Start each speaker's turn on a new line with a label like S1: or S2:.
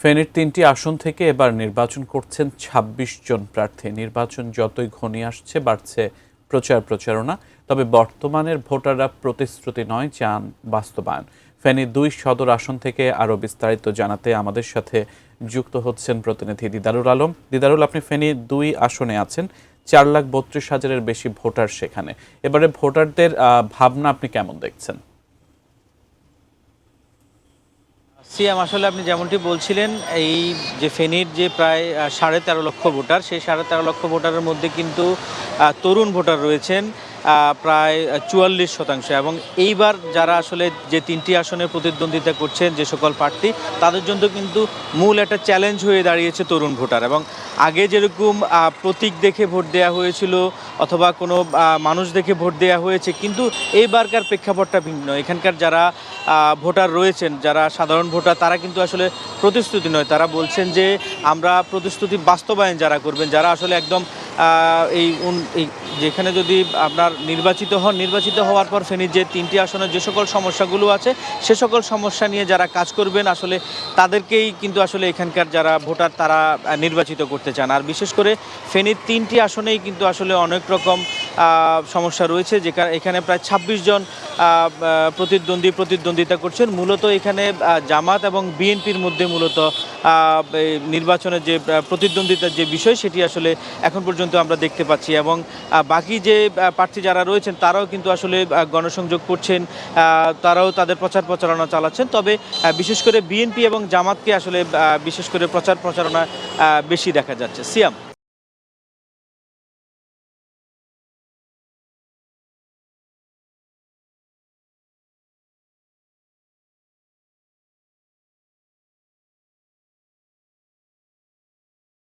S1: ফেনীর ৩টি আসন থেকে এবার নির্বাচন করছেন ২৬ জন প্রার্থী। নির্বাচন যতই ঘনিয়ে আসছে বাড়ছে প্রচারণা। তবে বর্তমানের ভোটাররা প্রতিশ্রুতি নয়, চান বাস্তবায়ন। ফেনীর ২ সদর আসন থেকে আরও বিস্তারিত জানাতে আমাদের সাথে যুক্ত হচ্ছেন প্রতিনিধি দিদারুল আলম। দিদারুল, আপনি ফেনীর ২ আসনে আছেন, ৪,৩২,০০০-এর বেশি ভোটার সেখানে। এবারে ভোটারদের ভাবনা আপনি কেমন দেখছেন?
S2: সিয়াম, আসলে আপনি যেমনটি বলছিলেন, এই যে ফেনীর যে প্রায় ১৩.৫ লক্ষ ভোটার, সেই ১৩.৫ লক্ষ ভোটারের মধ্যে কিন্তু তরুণ ভোটার রয়েছেন প্রায় ৪৪%। এবং এইবার যারা আসলে যে ৩টি আসনে প্রতিদ্বন্দ্বিতা করছেন যে সকল প্রার্থী, তাদের জন্য কিন্তু মূল একটা চ্যালেঞ্জ হয়ে দাঁড়িয়েছে তরুণ ভোটার। এবং আগে যেরকম প্রতীক দেখে ভোট দেওয়া হয়েছিল অথবা কোনো মানুষ দেখে ভোট দেওয়া হয়েছে, কিন্তু এইবারকার প্রেক্ষাপটটা ভিন্ন। এখানকার যারা ভোটার রয়েছেন, যারা সাধারণ ভোটার, তারা কিন্তু আসলে প্রতিশ্রুতি নয়, তারা বলছেন যে আমরা প্রতিশ্রুতি বাস্তবায়ন যারা করবেন, যারা আসলে একদম এই যেখানে যদি আপনার নির্বাচিত হওয়ার পর ফেনীর যে ৩টি আসনের যে সকল সমস্যাগুলো আছে, সে সকল সমস্যা নিয়ে যারা কাজ করবেন, আসলে তাদেরকেই কিন্তু আসলে এখানকার যারা ভোটার তারা নির্বাচিত করতে চান। আর বিশেষ করে ফেনীর ৩টি আসনেই কিন্তু আসলে অনেক রকম সমস্যা রয়েছে, এখানে প্রায় ২৬ জন প্রতিদ্বন্দ্বিতা করছেন। মূলত এখানে জামাত এবং বিএনপির মধ্যে মূলত নির্বাচনের যে প্রতিদ্বন্দ্বিতার যে বিষয়, সেটি আসলে এখন পর্যন্ত আমরা দেখতে পাচ্ছি। এবং বাকি যে প্রার্থী যারা রয়েছেন, তারাও কিন্তু আসলে গণসংযোগ করছেন, তারাও তাদের প্রচারণা চালাচ্ছেন। তবে বিশেষ করে বিএনপি এবং জামাতকে আসলে বিশেষ করে প্রচারণা বেশি দেখা যাচ্ছে। সিয়াম।